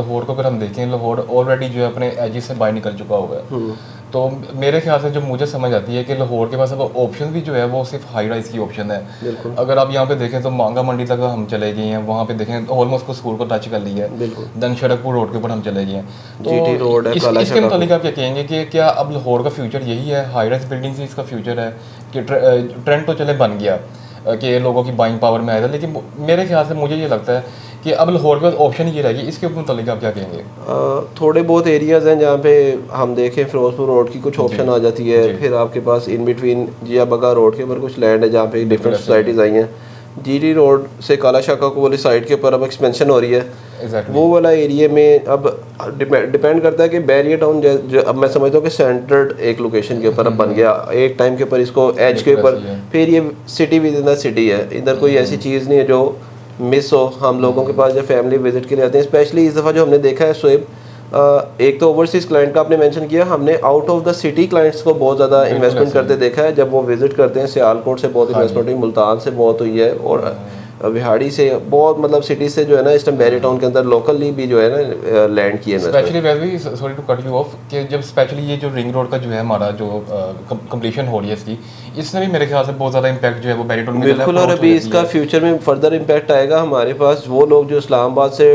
लाहौर को अगर हम देखें, लाहौर ऑलरेडी जो है अपने एजिस से बाहर निकल चुका हुआ है। तो मेरे ख्याल से जो मुझे समझ आती है कि लाहौर के पास अब ऑप्शन भी जो है वो सिर्फ हाई राइज की ऑप्शन है। अगर आप यहाँ पे देखें तो मांगा मंडी तक हम चले गए हैं, वहाँ पे देखें ऑलमोस्ट को स्कूल को टच कर लिया है, देन शरकपुर रोड के ऊपर हम चले गए हैं। तो रोड है, इसके मुतालिक आप क्या कहेंगे कि क्या अब लाहौर का फ्यूचर यही है, हाई राइज बिल्डिंग से इसका फ्यूचर है कि ट्रेंड तो चले बन गया कि लोगों की बाइंग पावर में आया था, लेकिन मेरे ख्याल से मुझे ये लगता है कि अब लाहौर के पास ऑप्शन ये रहेगी, इसके मुतालिक आप क्या कहेंगे? थोड़े बहुत एरियाज़ हैं जहाँ पे हम देखें फिरोजपुर रोड की कुछ ऑप्शन आ जाती है, फिर आपके पास इन बिटवीन जिया बगा रोड के ऊपर कुछ लैंड है जहाँ पे डिफरेंट सोसाइटीज़ आई हैं। जीटी रोड से काला शाखा को वाली साइड के ऊपर अब एक्सपेंशन हो रही है। वो वाला एरिया में अब डिपेंड करता है कि बैरियर टाउन अब मैं समझता हूँ कि सेंटर्ड एक लोकेशन के ऊपर अब बन गया, एक टाइम के ऊपर इसको एज के ऊपर, फिर ये city with in the city है। इधर कोई ऐसी चीज़ नहीं है जो मिस हो। हम लोगों के पास जब फैमिली विजिट के लिए आते हैं, स्पेशली इस दफ़ा जो हमने देखा है शोएब, एक तो ओवरसीज़ क्लाइंट का आपने मेंशन किया, हमने out of the city clients को बहुत ज़्यादा इन्वेस्टमेंट करते देखा है। जब वो विजिट करते हैं, सियालकोट से बहुत इन्वेस्टमेंट हुई, मुल्तान से बहुत हुई है, और विहाड़ी से बहुत, मतलब सिटी से जो है ना इस टाइम बैरियर टाउन के अंदर लोकली भी जो है ना लैंड किए। स्पेशली वैसे भी sorry to cut you off कि जब स्पेशली ये जो रिंग रोड का जो है हमारा जो कंप्लीशन हो रही है इसकी, इसने भी मेरे ख्याल से बहुत ज़्यादा इम्पैक्ट जो है वो बैरियर टाउन में बिल्कुल, और अभी इसका फ्यूचर में फर्दर इम्पैक्ट आएगा। हमारे पास वो लोग जो इस्लामाबाद से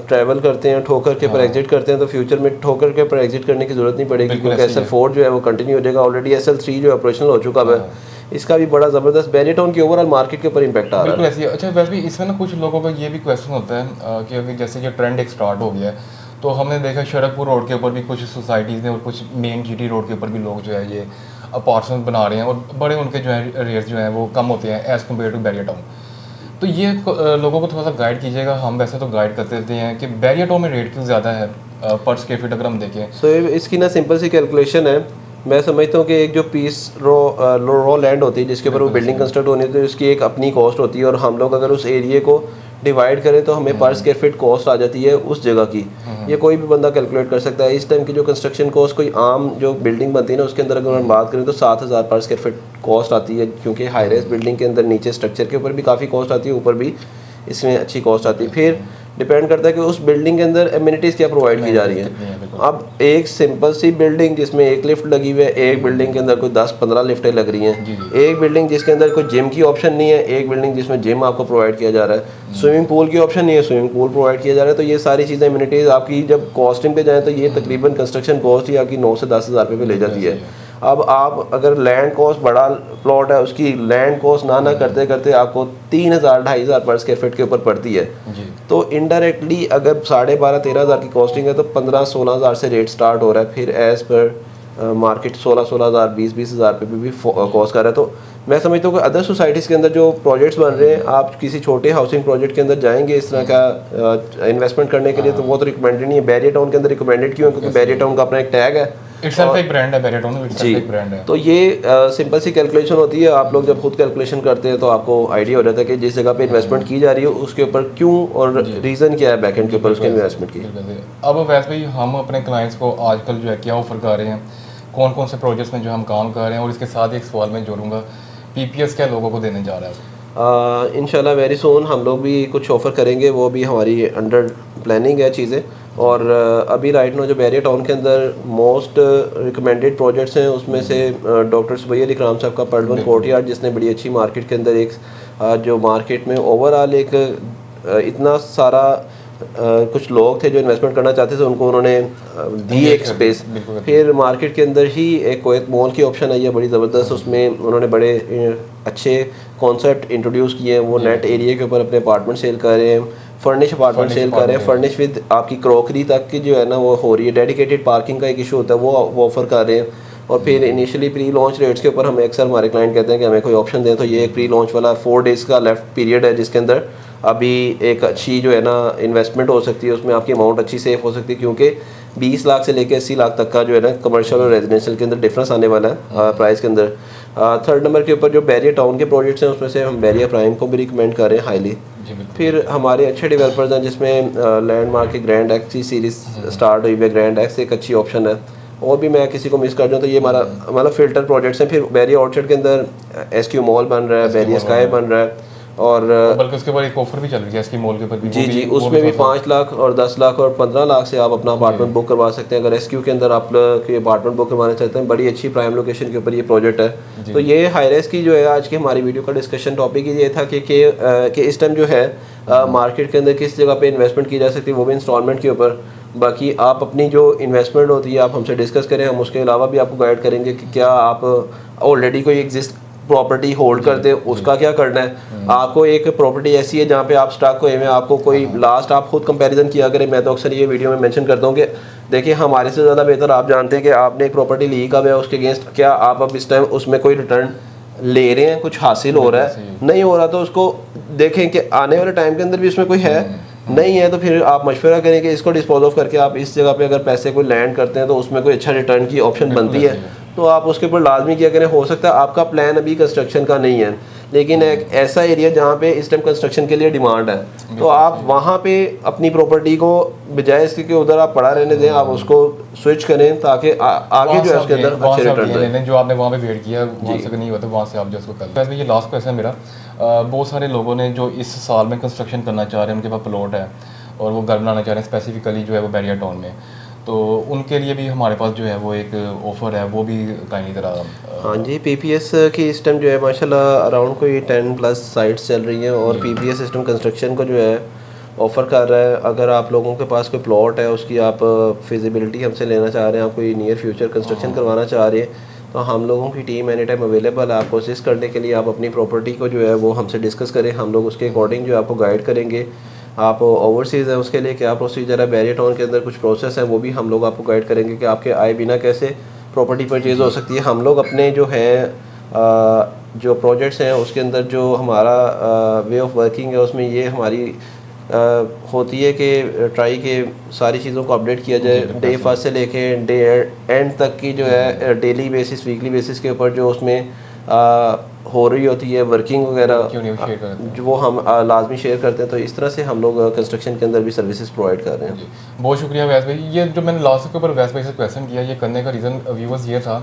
ट्रैवल करते हैं, ठोकर के पर एग्जिट करते हैं, तो फ्यूचर में ठोकर के पर एग्जिट करने की जरूरत नहीं पड़ेगी, क्योंकि SL4 जो है वो कंटिन्यू हो जाएगा। ऑलरेडी SL3 जो ऑपरेशनल हो चुका है, इसका भी बड़ा ज़बरदस्त बैरियर टाउन की ओवरऑल मार्केट के ऊपर इम्पैक्ट आ रहा है। अच्छा, वैसे भी इसमें ना कुछ लोगों का ये भी क्वेश्चन होता है कि अभी जैसे ये ट्रेंड एक स्टार्ट हो गया है, तो हमने देखा शरकपुर रोड के ऊपर भी कुछ सोसाइटीज़ ने और कुछ मेन GT रोड के ऊपर भी लोग जो है ये अपार्टमेंट बना रहे हैं, और बड़े उनके जो है रेट्स जो हैं वो कम होते हैं as compare to barrier town. तो ये लोगों को थोड़ा सा गाइड कीजिएगा। हम वैसे तो गाइड करते रहते हैं कि बैरियर टाउन में रेट क्यों ज़्यादा है पर स्क्वायर फीट अगर हम देखें। सो इसकी ना सिंपल सी कैलकुलेशन है। मैं समझता हूँ कि एक जो पीस रॉ लैंड होती है जिसके ऊपर वो बिल्डिंग कंस्ट्रक्ट होनी होती है, उसकी एक अपनी कॉस्ट होती है, और हम लोग अगर उस एरिया को डिवाइड करें तो हमें पर स्क्वायर फीट कॉस्ट आ जाती है उस जगह की। ये कोई भी बंदा कैलकुलेट कर सकता है। इस टाइम की जो कंस्ट्रक्शन कॉस्ट कोई आम जो बिल्डिंग बनती है ना, उसके अंदर अगर हम बात करें तो 7,000 पर स्क्वायर फीट कॉस्ट आती है, क्योंकि हाई राइज बिल्डिंग के अंदर नीचे स्ट्रक्चर के ऊपर भी काफ़ी कॉस्ट आती है, ऊपर भी इसमें अच्छी कॉस्ट आती है। फिर डिपेंड करता है कि उस बिल्डिंग के अंदर एमिनिटीज़ क्या प्रोवाइड की जा रही है। अब एक सिंपल सी बिल्डिंग जिसमें एक लिफ्ट लगी हुई है, एक बिल्डिंग के अंदर कोई 10-15 लिफ्टें लग रही हैं, एक बिल्डिंग जिसके अंदर कोई जिम की ऑप्शन नहीं है, एक बिल्डिंग जिसमें जिम आपको प्रोवाइड किया जा रहा है, स्विमिंग पूल की ऑप्शन नहीं है, स्विमिंग पूल प्रोवाइड किया जा रहा है। तो ये सारी चीज़ें एमिनिटीज़ आपकी जब कॉस्टिंग पे जाएँ तो ये तकरीबन कंस्ट्रक्शन कॉस्ट ही आपकी 9 से 10,000 रुपये पे ले जाती है। अब आप अगर लैंड कॉस्ट बड़ा प्लॉट है, उसकी लैंड कॉस्ट ना करते करते आपको 3,000-2,500 पर स्क्वायर फीट के ऊपर पड़ती है, तो इनडायरेक्टली अगर 12,500-13,000 की कॉस्टिंग है तो 15-16,000 से रेट स्टार्ट हो रहा है। फिर एज़ पर मार्केट 16,000 20,000 रुपये भी कॉस्ट कर रहा है। तो मैं समझता हूँ कि अदर सोसाइटीज़ के अंदर जो प्रोजेक्ट्स बन रहे हैं, आप किसी छोटे हाउसिंग प्रोजेक्ट के अंदर जाएंगे इस तरह का इन्वेस्टमेंट करने के लिए, तो वो तो रिकमेंडेड नहीं है। बैरियर टाउन के अंदर रिकमेंडेड क्यों है? क्योंकि बैरियर टाउन का अपना एक टैग है, एक ब्रांड है बैरियर टाउन, एक ब्रांड है। तो ये सिंपल सी कैलकुलेशन होती है। आप लोग जब खुद कैलकुलेशन करते हैं तो आपको आइडिया हो जाता है कि जिस जगह पे इन्वेस्टमेंट की जा रही है उसके ऊपर क्यों और रीज़न क्या है बैकएंड के ऊपर उसके इन्वेस्टमेंट की। अब वैसे ही हम अपने क्लाइंट्स को आजकल जो है क्या ऑफर कर रहे हैं, कौन कौन से प्रोजेक्ट्स में जो हम काम कर रहे हैं, और इसके साथ एक सवाल मैं जोड़ूंगा, PPS क्या लोगों को देने जा रहा है? इंशाल्लाह वेरी सून हम लोग भी कुछ ऑफ़र करेंगे, वो भी हमारी अंडर प्लानिंग है चीज़ें। और अभी राइट नो जो बैरियर टाउन के अंदर मोस्ट रिकमेंडेड प्रोजेक्ट्स हैं उसमें से डॉक्टर सुबैर अली इकराम साहब का पर्लवन कोर्टयार्ड, जिसने बड़ी अच्छी मार्केट के अंदर एक जो मार्केट में ओवरऑल एक इतना सारा कुछ लोग थे जो इन्वेस्टमेंट करना चाहते थे, उनको उन्होंने दी एक स्पेस। फिर मार्केट के अंदर ही एक कोएत मॉल की ऑप्शन आई है बड़ी ज़बरदस्त, उसमें उन्होंने बड़े अच्छे कॉन्सेप्ट इंट्रोड्यूस किए हैं। वो नेट एरिया के ऊपर अपने अपार्टमेंट सेल कर रहे हैं, फर्निश अपार्टमेंट सेल कर रहे हैं, फर्निश विद आपकी क्रॉकरी तक की जो है ना वो हो रही है। डेडिकेटेड पार्किंग का एक इशू होता है, वो ऑफर कर रहे हैं। और फिर इनिशियली प्री लॉन्च रेट्स के ऊपर हमें अक्सर हमारे क्लाइंट कहते हैं कि हमें कोई ऑप्शन दें, तो ये एक प्री लॉन्च वाला 4 डेज़ का लेफ्ट पीरियड है जिसके अंदर अभी एक अच्छी जो है ना इन्वेस्टमेंट हो सकती है, उसमें आपकी अमाउंट अच्छी सेफ हो सकती है, क्योंकि 20 लाख से लेकर 80 लाख तक का जो है ना कमर्शियल और रेजिडेंशियल के अंदर डिफरेंस आने वाला है प्राइस के अंदर। थर्ड नंबर के ऊपर जो बैरियर टाउन के प्रोजेक्ट्स हैं उसमें से हम बैरियर प्राइम को भी रिकमेंड कर रहे हैं हाईली। फिर हमारे अच्छे डेवलपर्स हैं जिसमें लैंडमार्क के ग्रैंड एक्स की सीरीज़ स्टार्ट हुई है, ग्रैंड एक्स एक अच्छी ऑप्शन है। और भी मैं किसी को मिस कर दूँ तो ये हमारा फिल्टर प्रोजेक्ट्स हैं। फिर बैरियर ऑर्चर्ड के अंदर SQ मॉल बन रहा है, बैरियर स्काई बन रहा है, और बल्कि उसके ऊपर एक ऑफर भी चल रही है इसकी मॉल के ऊपर भी, जी जी, उसमें भी 5 लाख और 10 लाख और 15 लाख से आप अपना अपार्टमेंट बुक करवा सकते हैं। अगर SQ के अंदर आप कोई अपार्टमेंट बुक करवाना चाहते हैं, बड़ी अच्छी प्राइम लोकेशन के ऊपर ये प्रोजेक्ट है। तो ये हाई राइज की जो है आज की हमारी वीडियो का डिस्कशन टॉपिक ये था कि इस टाइम जो है मार्केट के अंदर किस जगह पे इन्वेस्टमेंट की जा सकती है, वो भी इंस्टॉलमेंट के ऊपर। बाकी आप अपनी जो इन्वेस्टमेंट होती है आप हमसे डिस्कस करें, हम उसके अलावा भी आपको गाइड करेंगे कि क्या आप ऑलरेडी कोई एग्जिस्ट प्रॉपर्टी होल्ड करते हैं उसका क्या करना है। आपको एक प्रॉपर्टी ऐसी है जहाँ पे आप स्टॉक हुए में आपको कोई लास्ट आप खुद कंपैरिजन किया करें। मैं तो अक्सर ये वीडियो में मेंशन करता हूँ कि देखिए हमारे से ज़्यादा बेहतर आप जानते हैं कि आपने एक प्रॉपर्टी ली कब है, उसके अगेंस्ट क्या आप अब इस टाइम उसमें कोई रिटर्न ले रहे हैं, कुछ हासिल हो रहा है, नहीं हो रहा तो उसको देखें कि आने वाले टाइम के अंदर भी उसमें कोई है, नहीं है तो फिर आप मशवरा करें कि इसको डिस्पोज ऑफ करके आप इस जगह पे अगर पैसे को लैंड करते हैं तो उसमें कोई अच्छा रिटर्न की ऑप्शन बनती है तो आप उसके ऊपर लाजमी किया करें। हो सकता है आपका प्लान अभी कंस्ट्रक्शन का नहीं है, लेकिन एक ऐसा एरिया जहाँ पे इस टाइम कंस्ट्रक्शन के लिए डिमांड है, तो आप वहाँ पे अपनी प्रॉपर्टी को बजाय इसके कि उधर आप पड़ा रहने दें, आप उसको स्विच करें ताकि आगे जो है उसके अंदर अच्छे रिटर्न दें। जो आपने वहाँ पे वेट किया वहाँ से नहीं हुआ तो वहाँ से आप जो उसको कर वैसे ये लास्ट क्वेश्चन मेरा, बहुत सारे लोगों ने जो इस साल में कंस्ट्रक्शन करना चाह रहे हैं, उनके पास प्लॉट है और वो घर बनाना चाह रहे हैं स्पेसिफिकली जो है वो बैरियर टाउन में, तो उनके लिए भी हमारे पास जो है वो एक ऑफ़र है, वो भी काइंडली तरह। हाँ जी, PPS की इस टाइम जो है माशाल्लाह अराउंड कोई 10+ साइट्स चल रही हैं और PPS सिस्टम कंस्ट्रक्शन को जो है ऑफ़र कर रहा है। अगर आप लोगों के पास कोई प्लॉट है उसकी आप फिजिबिलिटी हमसे लेना चाह रहे हैं, आप कोई नियर फ्यूचर कंस्ट्रक्शन करवाना चाह रहे हैं, तो हम लोगों की टीम एनी टाइम अवेलेबल है आपको असिस्ट करने के लिए। आप अपनी प्रॉपर्टी को जो है वो हमसे डिस्कस करें, हम लोग उसके अकॉर्डिंग जो है आपको गाइड करेंगे। आप ओवरसीज़ हैं उसके लिए क्या प्रोसीजर है, बैरियर टाउन के अंदर कुछ प्रोसेस है वो भी हम लोग आपको गाइड करेंगे कि आपके आए बिना कैसे प्रॉपर्टी परचेज़ हो सकती है। हम लोग अपने जो हैं जो प्रोजेक्ट्स हैं उसके अंदर जो हमारा वे ऑफ वर्किंग है उसमें ये हमारी होती है कि ट्राई के सारी चीज़ों को अपडेट किया जाए, डे फर्स्ट से लेके डे एंड तक की जो है डेली बेसिस वीकली बेसिस के ऊपर जो उसमें हो रही होती है वर्किंग वगैरह जो वो हम लाजमी शेयर करते हैं। तो इस तरह से हम लोग कंस्ट्रक्शन के अंदर भी सर्विसेज प्रोवाइड कर रहे हैं। बहुत शुक्रिया वैस भाई। ये जो मैंने लास्ट के ऊपर वैस भाई से क्वेश्चन किया, ये करने का रीज़न व्यूअर्स ये था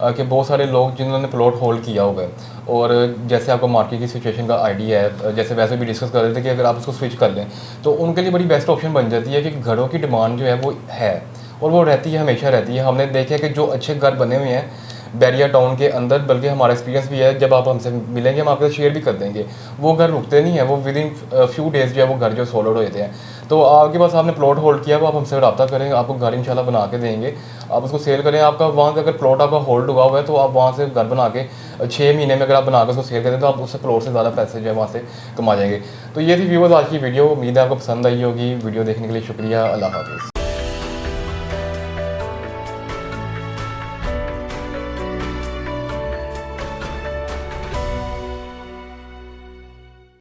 कि बहुत सारे लोग जिन्होंने प्लॉट होल्ड किया होगा और जैसे आपको मार्केट की सिचुएशन का आइडिया है, जैसे वैसे भी डिस्कस कर रहे थे कि अगर आप उसको स्विच कर लें तो उनके लिए बड़ी बेस्ट ऑप्शन बन जाती है कि घरों की डिमांड जो है वो है और वो रहती है, हमेशा रहती है। हमने देखा कि जो अच्छे घर बने हुए हैं बैरियर टाउन के अंदर, बल्कि हमारा एक्सपीरियंस भी है, जब आप हमसे मिलेंगे हम आपके साथ शेयर भी कर देंगे, वो घर रुकते नहीं है, वो विद इन फ्यू डेज़ जो है वो घर जो सोल्ड हो जाते हैं। तो आपके पास आपने प्लॉट होल्ड किया वो आप हमसे रब्ता करें, आपको घर इंशाल्लाह बना के देंगे, आप उसको सेल करें। आपका वहाँ से अगर प्लॉट आपका होल्ड हुआ हुआ है तो आप वहाँ से घर बना के 6 महीने में अगर आप बना के उसको सेल करें तो आप उससे प्लॉट से ज़्यादा पैसे जो है वहाँ से कमा जाएंगे। तो ये थी व्यूअर्स आज की वीडियो, उम्मीद है आपको पसंद आई होगी। वीडियो देखने के लिए शुक्रिया, अल्लाह हाफिज़।